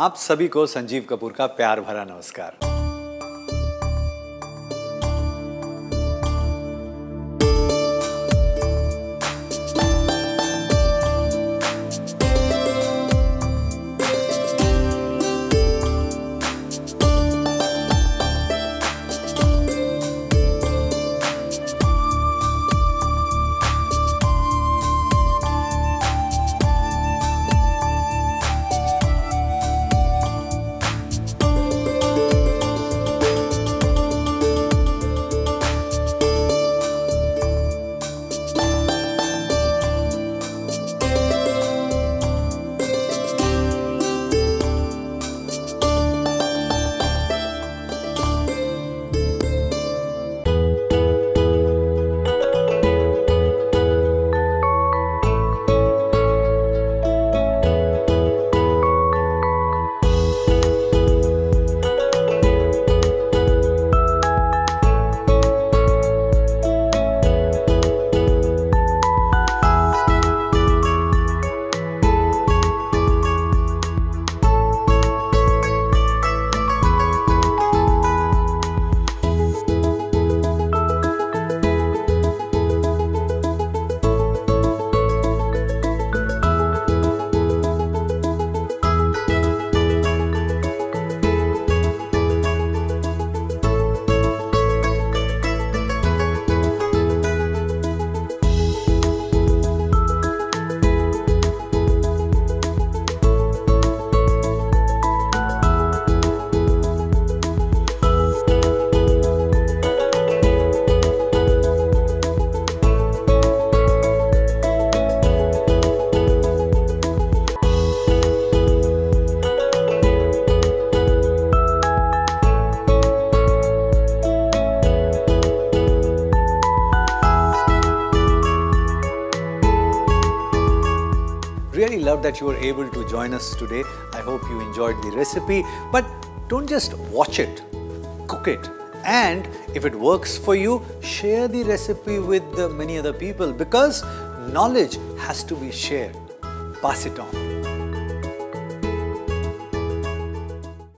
आप सभी को संजीव कपूर का प्यार भरा नमस्कार। Really love that you were able to join us today. I hope you enjoyed the recipe, but don't just watch it, cook it. And if it works for you, share the recipe with many other people, because knowledge has to be shared. Pass it on.